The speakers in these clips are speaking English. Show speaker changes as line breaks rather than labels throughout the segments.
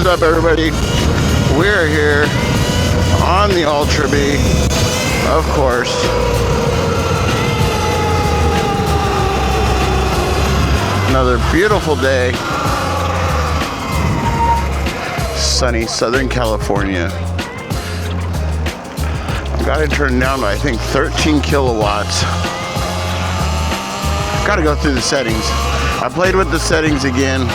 is up, everybody? We're here on the Ultra Bee, of course. Another beautiful day. Sunny Southern California. I've got it turned down to, I think, 13 kilowatts. Got to go through the settings. I played with the settings again.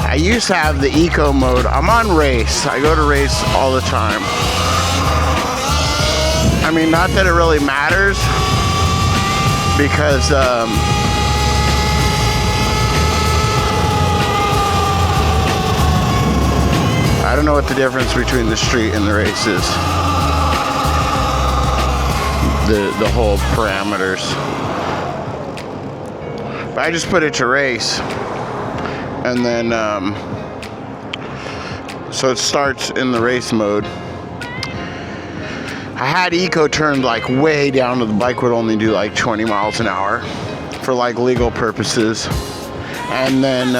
I used to have the eco mode. I'm on race. I go to race all the time. I mean, not that it really matters, because I don't know what the difference between the street and the race is. The whole parameters. But I just put it to race. And then, so it starts in the race mode. I had eco turned like way down to the bike would only do like 20 miles an hour for like legal purposes. And then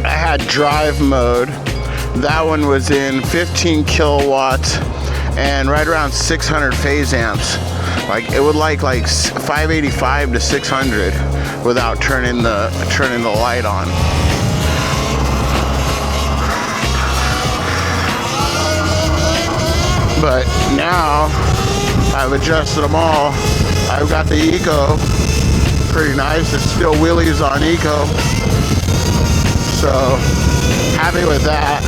I had drive mode. That one was in 15 kilowatts and right around 600 phase amps. Like it would like 585 to 600 without turning the light on. But now I've adjusted them all. I've got the eco, pretty nice. It's still wheelies on eco, so happy with that.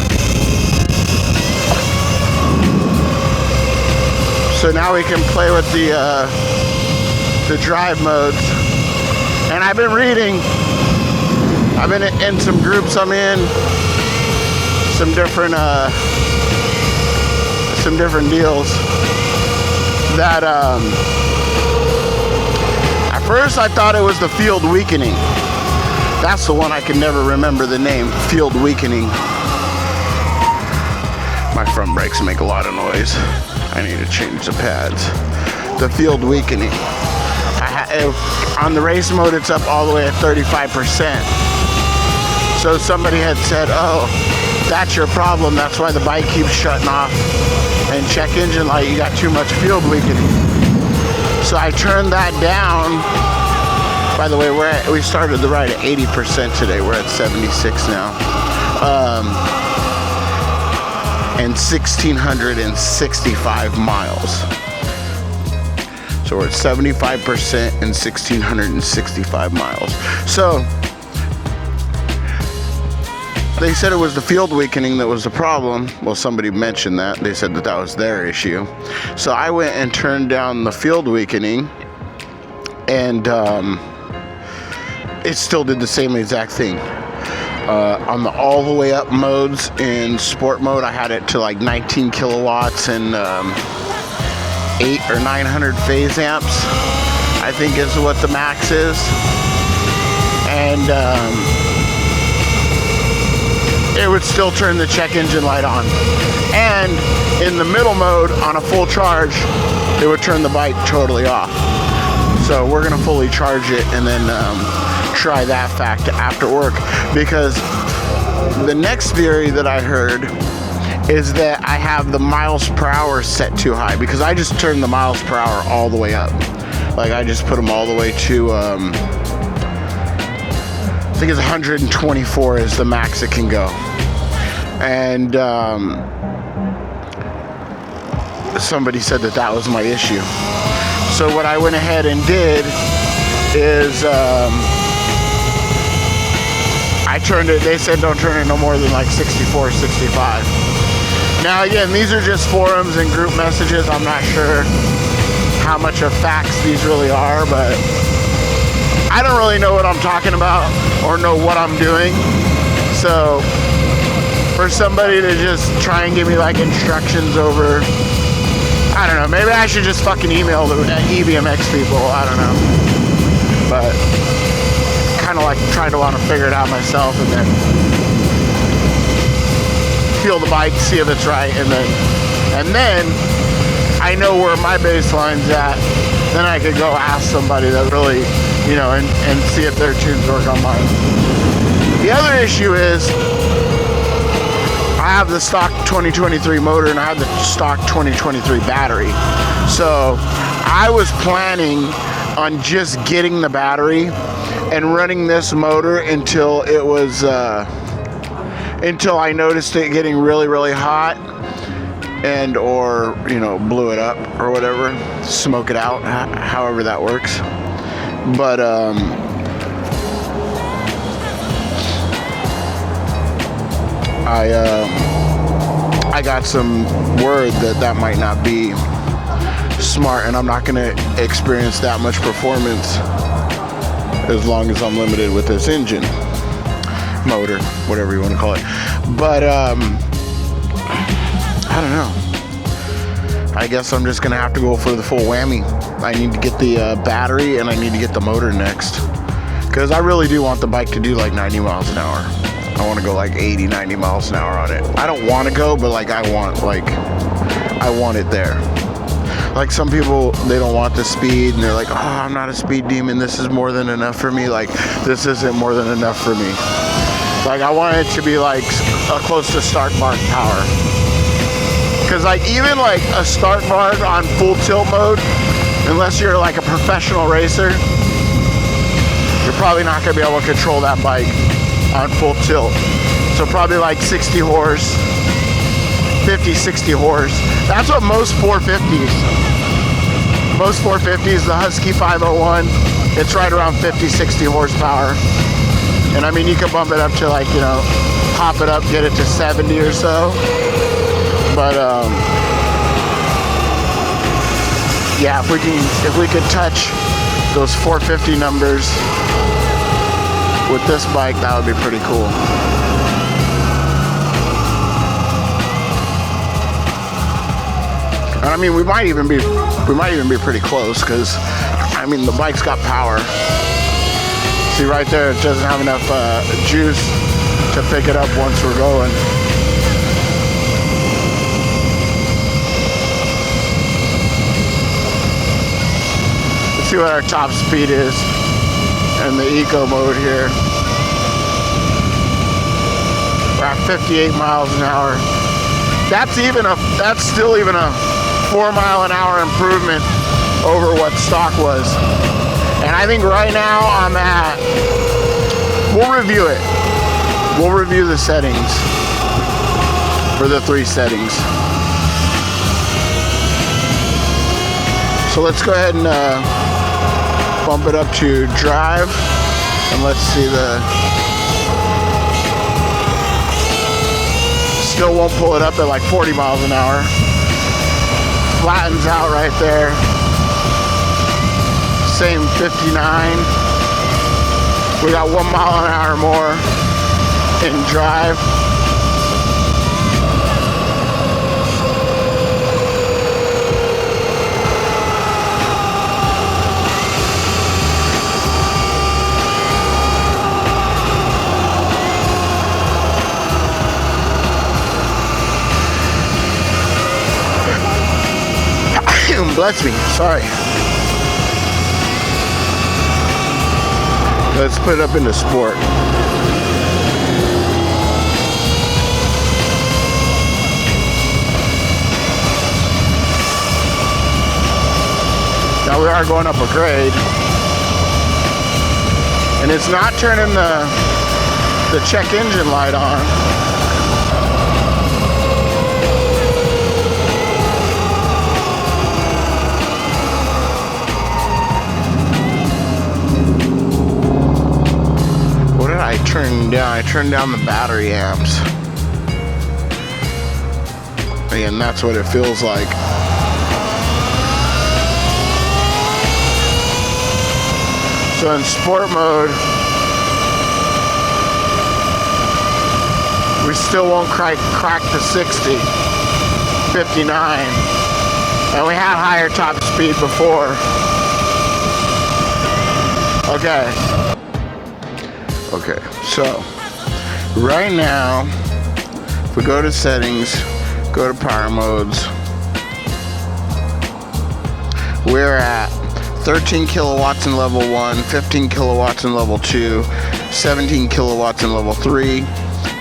So now we can play with the drive modes. And I've been reading. I've been in some groups I'm in, some different deals that at first I thought it was the field weakening. That's the one I can never remember the name, field weakening. My front brakes make a lot of noise. I need to change the pads. The field weakening. On the race mode, it's up all the way at 35%. So somebody had said, oh, that's your problem. That's why the bike keeps shutting off. And check engine light, you got too much field weakening. So I turned that down. By the way, we started the ride at 80% today. We're at 76 now. And 1,665 miles. So we're at 75% and 1,665 miles. So they said it was the field weakening that was the problem. Well, somebody mentioned that. They said that was their issue. So I went and turned down the field weakening, and it still did the same exact thing. On the all the way up modes, in sport mode, I had it to like 19 kilowatts and 800 or 900 phase amps, I think is what the max is. And it would still turn the check engine light on. And in the middle mode, on a full charge, it would turn the bike totally off. So we're gonna fully charge it and then try that fact after work, because the next theory that I heard is that I have the miles per hour set too high, because I just turned the miles per hour all the way up. Like I just put them all the way to I think it's 124 is the max it can go. And somebody said that was my issue. So what I went ahead and did is I turned it, they said don't turn it no more than like 64, 65. Now again, these are just forums and group messages. I'm not sure how much of facts these really are, but I don't really know what I'm talking about or know what I'm doing. So for somebody to just try and give me like instructions over, I don't know, maybe I should just fucking email the EBMX people, I don't know. But kind of like trying to want to figure it out myself and then feel the bike, see if it's right, and then I know where my baseline's at. Then I could go ask somebody that really, you know, and see if their tunes work on mine. The other issue is I have the stock 2023 motor and I have the stock 2023 battery. So I was planning on just getting the battery and running this motor until it was until I noticed it getting really, really hot, and or, you know, blew it up or whatever, smoke it out, however that works. But I got some word that that might not be smart, and I'm not going to experience that much performance as long as I'm limited with this engine, motor, whatever you want to call it. But I don't know. I guess I'm just going to have to go for the full whammy. I need to get the battery and I need to get the motor next, because I really do want the bike to do like 90 miles an hour. I want to go like 80, 90 miles an hour on it. I don't want to go, but like I want it there. Like some people, they don't want the speed and they're like, oh, I'm not a speed demon, this is more than enough for me. Like, this isn't more than enough for me. Like, I want it to be like close to start bar power. Because like even like a start bar on full tilt mode, unless you're like a professional racer, you're probably not going to be able to control that bike on full tilt. So probably like 60 horse, 50, 60 horse. That's what most 450s. Most 450s, the Husky 501, it's right around 50, 60 horsepower. And I mean, you can bump it up to like, you know, pop it up, get it to 70 or so. But yeah, if we could touch those 450 numbers with this bike, that would be pretty cool. And I mean, we might even be pretty close, because I mean the bike's got power. See right there, it doesn't have enough juice to pick it up once we're going. Let's see what our top speed is in the eco mode here. We're at 58 miles an hour. That's still even a 4 mile an hour improvement over what stock was. And I think right now I'm at, we'll review it. We'll review the settings for the 3 settings. So let's go ahead and bump it up to drive, and let's see still won't pull it up at like 40 miles an hour. Flattens out right there. Same 59. We got 1 mile an hour more in drive. Bless me, sorry. Let's put it up into sport. Now we are going up a grade, and it's not turning the check engine light on. I turned down the battery amps. And that's what it feels like. So in sport mode, we still won't crack the 60, 59. And we had higher top speed before. Okay, so right now, if we go to settings, go to power modes, we're at 13 kilowatts in level 1, 15 kilowatts in level 2, 17 kilowatts in level 3,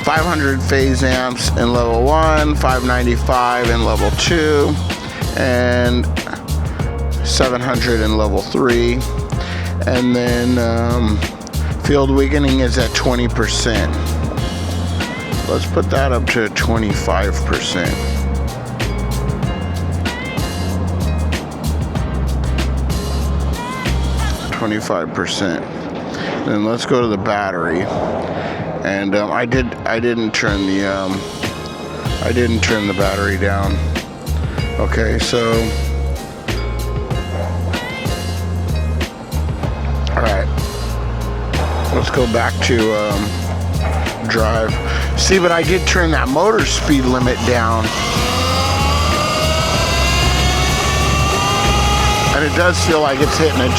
500 phase amps in level 1, 595 in level 2, and 700 in level 3. And then field weakening is at 20%. Let's put that up to 25%. 25%. Then let's go to the battery. And I didn't turn the battery down. Okay, so all right, let's go back to drive. See, but I did turn that motor speed limit down, and it does feel like it's hitting a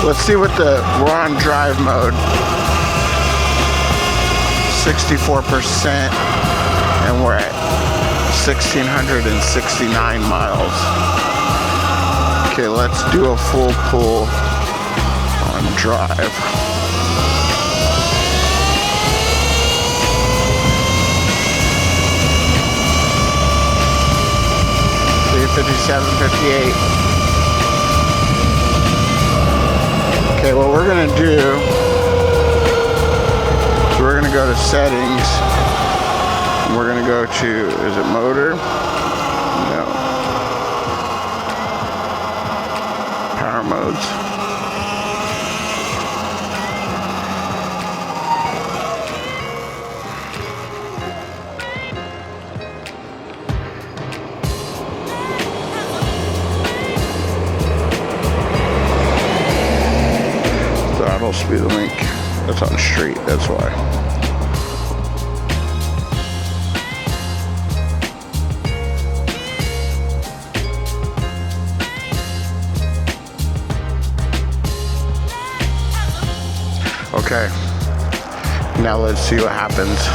let's see what we're on drive mode. 64%, and we're at 1,669 miles. Okay, let's do a full pull on drive. See, 57, 58. Okay, what we're gonna do is we're gonna go to settings. And we're gonna go to, is it motor? No. Power modes. Throttle speed link. That's on street, that's why. Okay, now let's see what happens.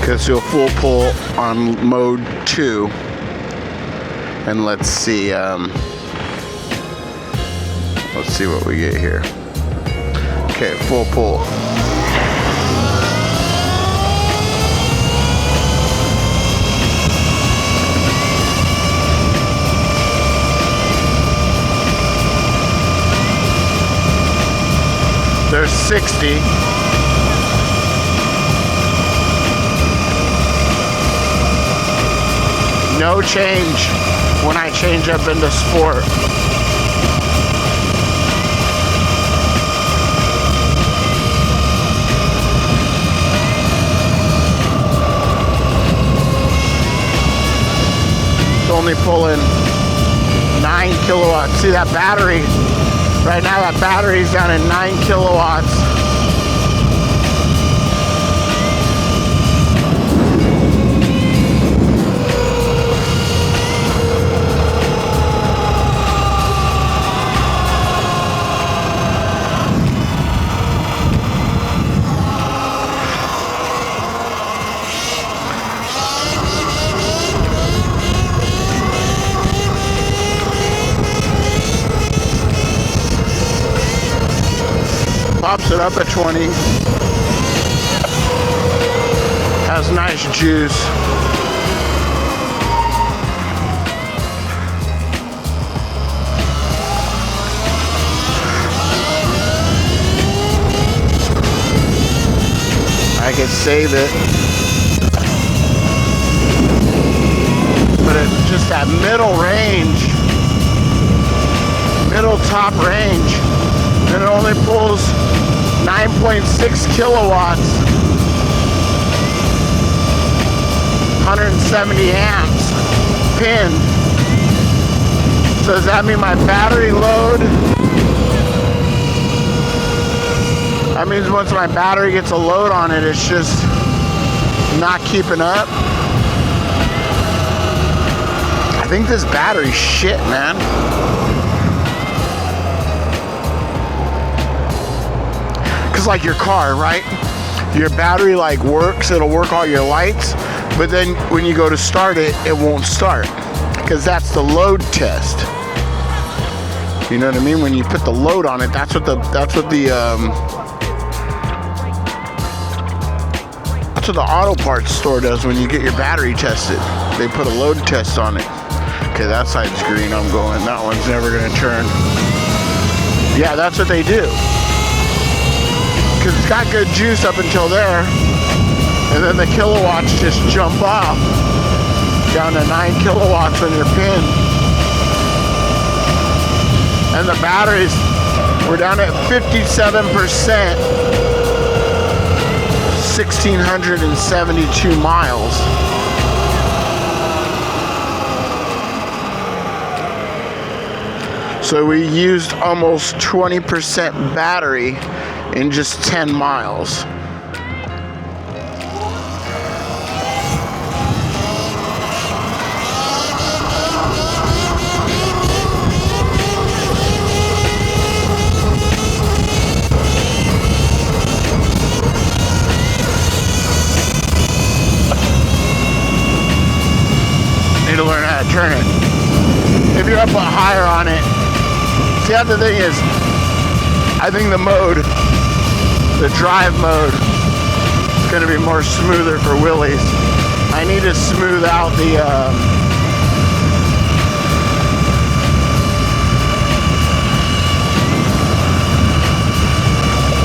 Okay, let's do a full pull on mode 2, and let's see what we get here. Okay, full pull. There's 60. No change when I change up into sport. It's only pulling 9 kilowatts. See that battery? Right now that battery's down at 9 kilowatts. Pops it up at 20. Has nice juice. I could save it, but it's just that middle range, middle top range, and it only pulls 9.6 kilowatts, 170 amps pinned. So does that mean my battery load? That means once my battery gets a load on it, it's just not keeping up. I think this battery's shit, man. Because like your car, right? Your battery like works, it'll work all your lights, but then when you go to start it, it won't start. Because that's the load test. You know what I mean? When you put the load on it, that's what the auto parts store does when you get your battery tested. They put a load test on it. Okay, that side's green, I'm going. That one's never gonna turn. Yeah, that's what they do. Because it's got good juice up until there, and then the kilowatts just jump off down to 9 kilowatts on your pin. And the batteries, we're down at 57%, 1,672 miles. So we used almost 20% battery in just 10 miles. Need to learn how to turn it. If you're up higher on it, the other thing is, I think the drive mode is going to be more smoother for wheelies. I need to smooth out the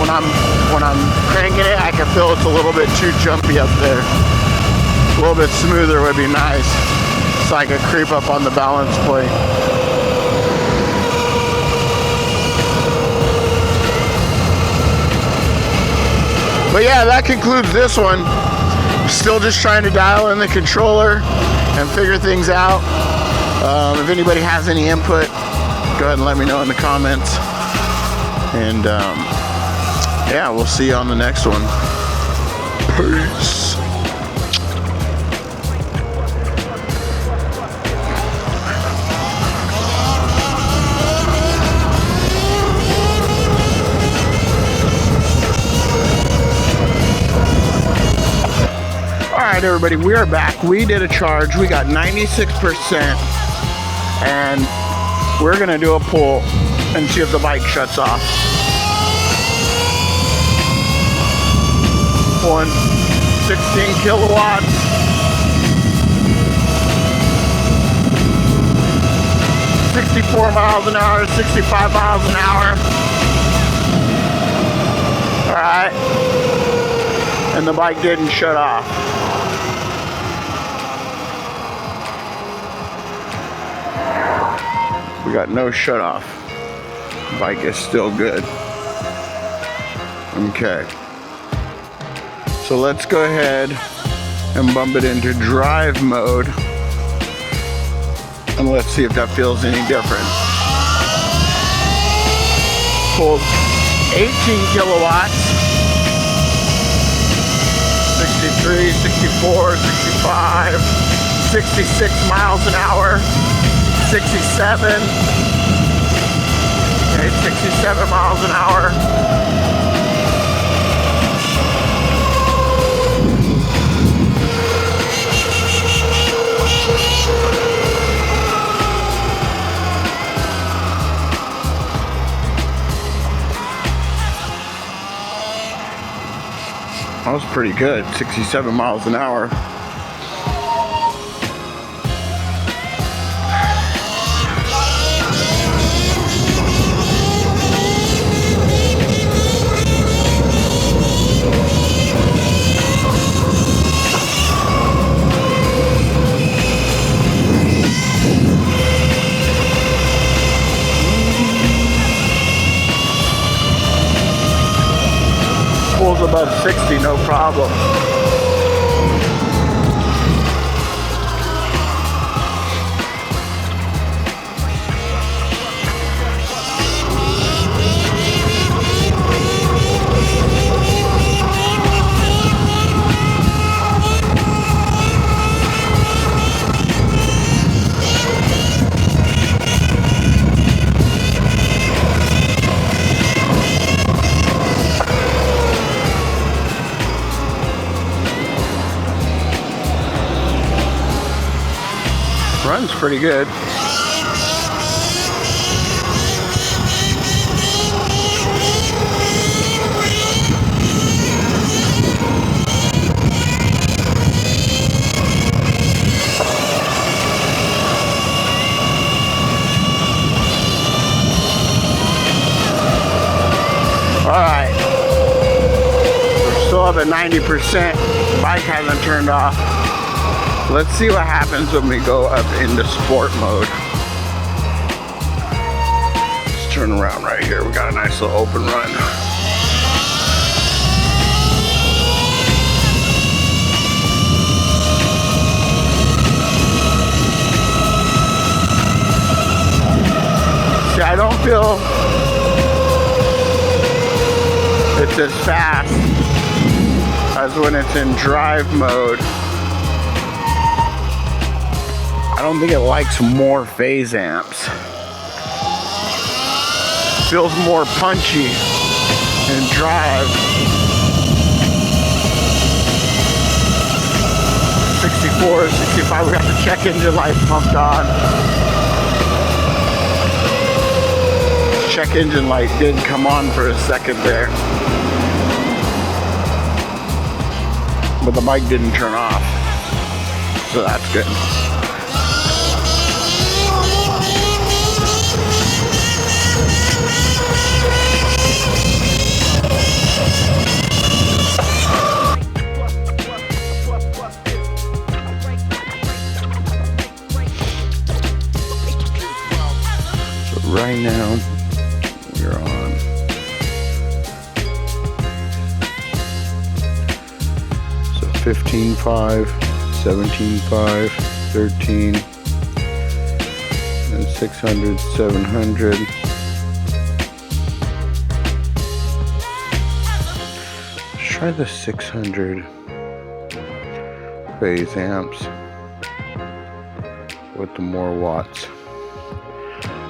when I'm cranking it, I can feel it's a little bit too jumpy up there. A little bit smoother would be nice, so I could creep up on the balance plate. But yeah, that concludes this one. Still just trying to dial in the controller and figure things out. If anybody has any input, go ahead and let me know in the comments. And yeah, we'll see you on the next one. Peace. Alright everybody, we are back. We did a charge. We got 96%. And we're going to do a pull and see if the bike shuts off. Pulling 16 kilowatts. 64 miles an hour, 65 miles an hour. Alright. And the bike didn't shut off. We got no shut off. Bike is still good. Okay. So let's go ahead and bump it into drive mode. And let's see if that feels any different. Pulled 18 kilowatts. 63, 64, 65, 66 miles an hour. 67. Okay, 67 miles an hour. That was pretty good, 67 miles an hour. Pulls above 60, no problem. Runs pretty good. Alright, we're still up at 90%, bike hasn't turned off. Let's see what happens when we go up into sport mode. Let's turn around right here, we got a nice little open run. See, I don't feel it's as fast as when it's in drive mode. I don't think it likes more phase amps. Feels more punchy in drive. 64, 65, we got the check engine light pumped on. Check engine light did come on for a second there, but the bike didn't turn off, so that's good. So right now we're on 15.5, 17.5, 13, and 600, 700. Let's try the 600 phase amps with the more watts.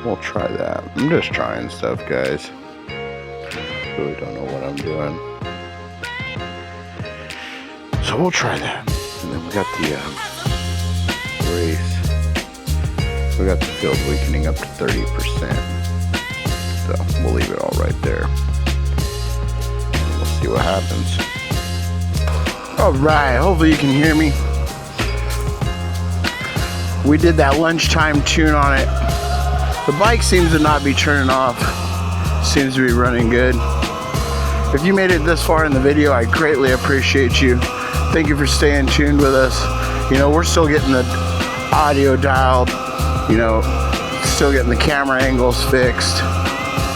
We'll try that. I'm just trying stuff, guys. Really don't know what I'm doing. So we'll try that. And then we got the race. We got the field weakening up to 30%. So we'll leave it all right there. And we'll see what happens. Alright, hopefully you can hear me. We did that lunchtime tune on it. The bike seems to not be turning off. Seems to be running good. If you made it this far in the video, I greatly appreciate you. Thank you for staying tuned with us. You know, we're still getting the audio dialed, you know, still getting the camera angles fixed,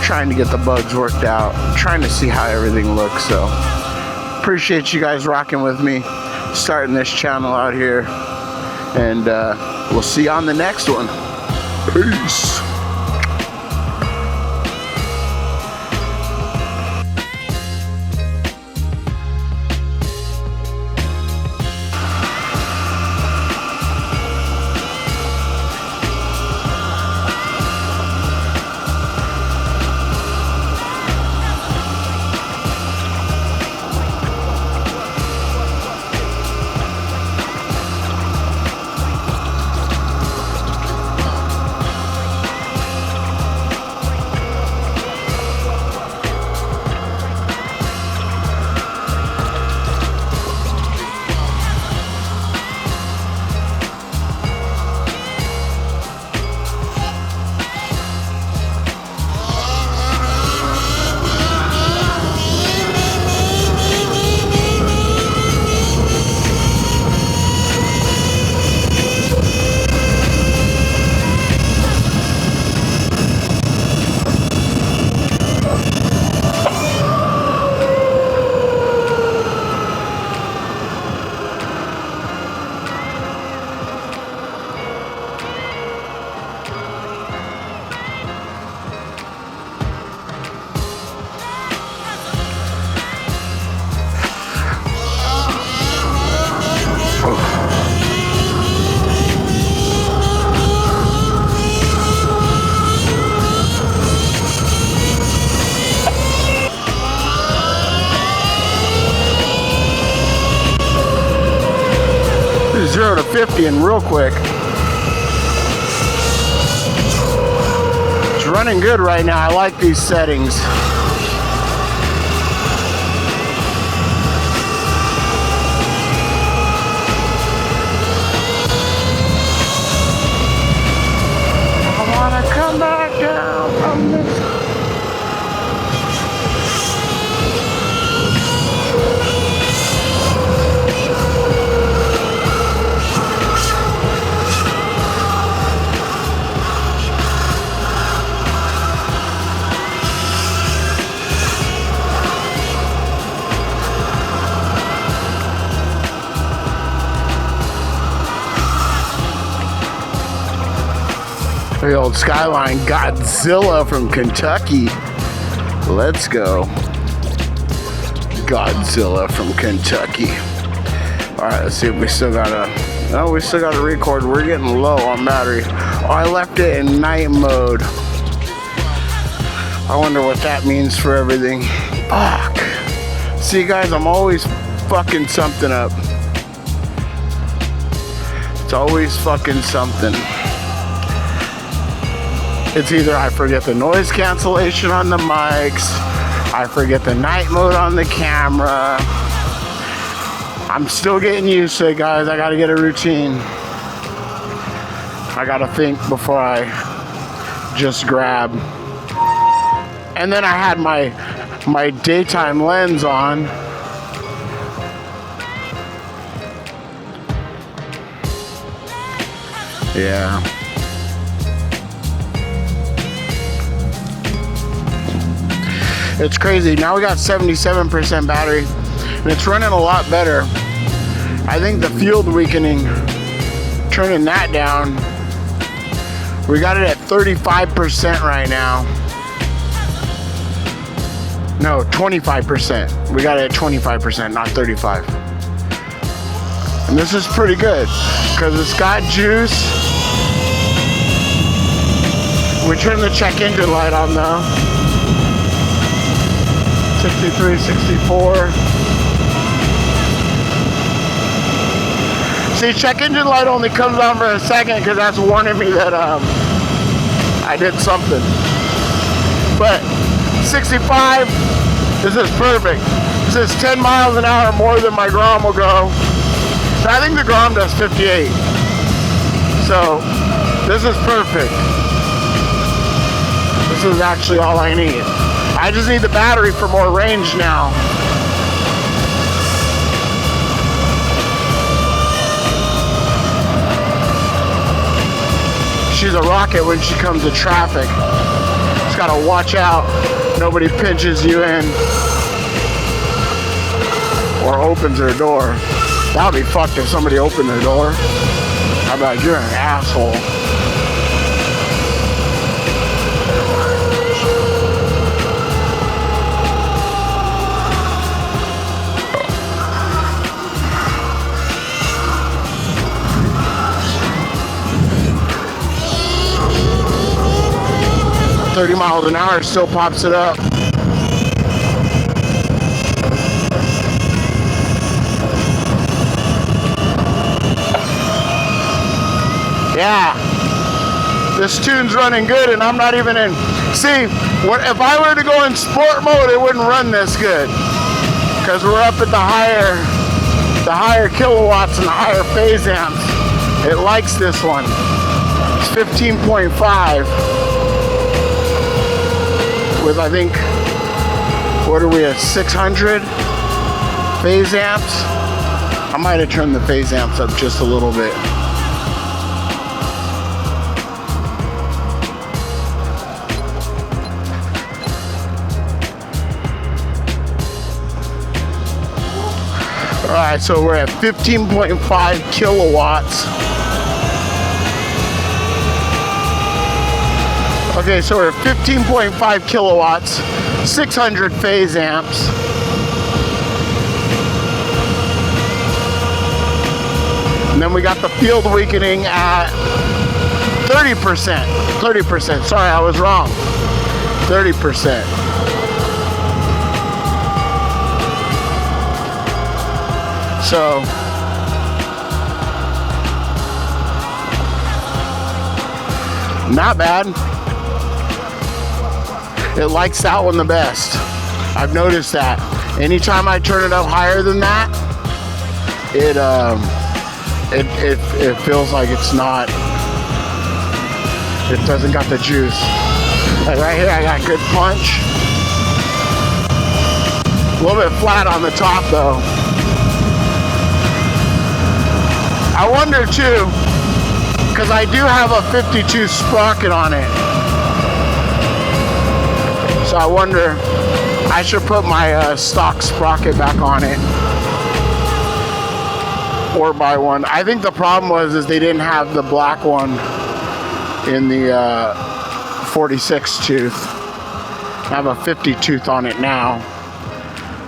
trying to get the bugs worked out, trying to see how everything looks. So appreciate you guys rocking with me, starting this channel out here, and we'll see you on the next one. Peace. Zero to 50 and real quick. running good right now. I like these settings. I wanna come back down from this. The old Skyline Godzilla from Kentucky. Let's go. Godzilla from Kentucky. Alright, let's see if we still gotta... No, we still gotta record. We're getting low on battery. Oh, I left it in night mode. I wonder what that means for everything. Fuck. See, guys, I'm always fucking something up. It's always fucking something. It's either I forget the noise cancellation on the mics, I forget the night mode on the camera. I'm still getting used to it, guys. I gotta get a routine. I gotta think before I just grab. And then I had my daytime lens on. Yeah. It's crazy. Now we got 77% battery, and it's running a lot better. I think the field weakening, turning that down, we got it at 35% right now. No, 25%. We got it at 25%, not 35. And this is pretty good, because it's got juice. We turn the check engine light on though. 63, 64. See, check engine light only comes on for a second because that's warning me that I did something. But 65, this is perfect. This is 10 miles an hour more than my Grom will go. So I think the Grom does 58. So this is perfect. This is actually all I need. I just need the battery for more range now. She's a rocket when she comes to traffic. Just gotta watch out. Nobody pinches you in or opens their door. That would be fucked if somebody opened their door. How about you're an asshole? 30 miles an hour still pops it up. Yeah, this tune's running good and I'm not even in. See, if I were to go in sport mode, it wouldn't run this good because we're up at the higher kilowatts and the higher phase amps. It likes this one. It's 15.5 with, I think, what are we at, 600 phase amps? I might have turned the phase amps up just a little bit. Alright, so we're at 15.5 kilowatts. Okay, so we're at 15.5 kilowatts, 600 phase amps. And then we got the field weakening at 30%. 30%, sorry, I was wrong. 30%. So, not bad. It likes that one the best. I've noticed that. Anytime I turn it up higher than that, it feels like it's not, it doesn't got the juice. Like right here, I got good punch. A little bit flat on the top though. I wonder too, because I do have a 52 sprocket on it. So I wonder, I should put my stock sprocket back on it. Or buy one. I think the problem was they didn't have the black one in the 46 tooth. I have a 50 tooth on it now.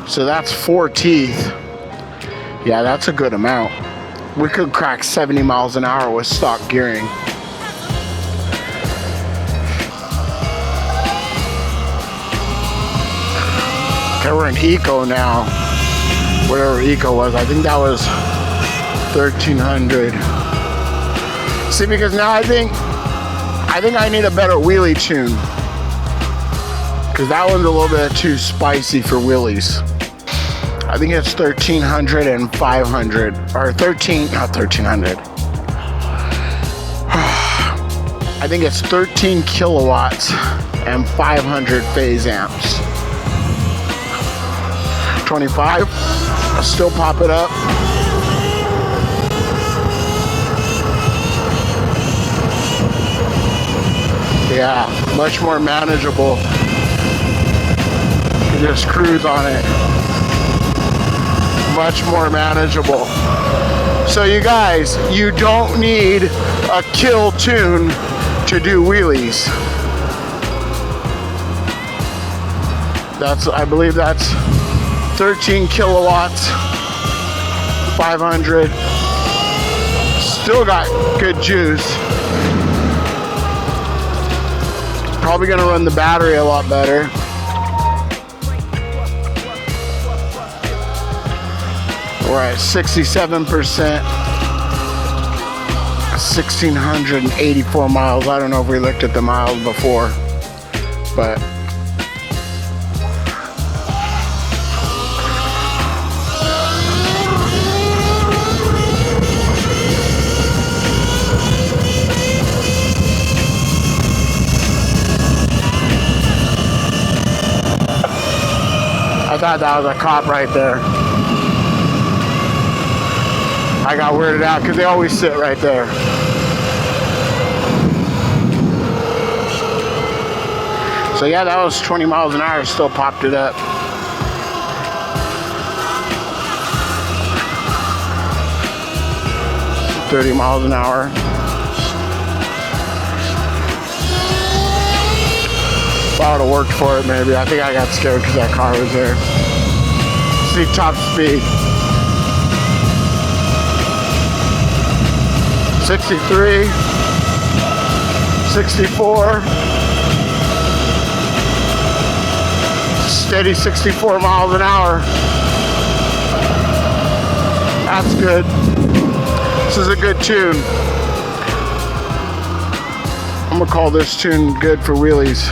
So that's 4 teeth. Yeah, that's a good amount. We could crack 70 miles an hour with stock gearing. Okay, we're in Eco now. Whatever Eco was, I think that was 1300. See, because now I think I need a better wheelie tune. Because that one's a little bit too spicy for wheelies. I think it's 1300 and 500. Or 13, not 1300. I think it's 13 kilowatts and 500 phase amps. 25. I'll still pop it up. Yeah, much more manageable. You just cruise on it. Much more manageable. So you guys, you don't need a kill tune to do wheelies. I believe that's 13 kilowatts, 500. Still got good juice. Probably gonna run the battery a lot better. We're at 67%, 1,684 miles. I don't know if we looked at the miles before, but I thought that was a cop right there. I got weirded out because they always sit right there. So yeah, that was 20 miles an hour, still popped it up. $30 miles an hour. If I would have worked for it, maybe. I think I got scared because that car was there. See top speed. 63, 64, steady 64 miles an hour. That's good. This is a good tune. I'm gonna call this tune good for wheelies.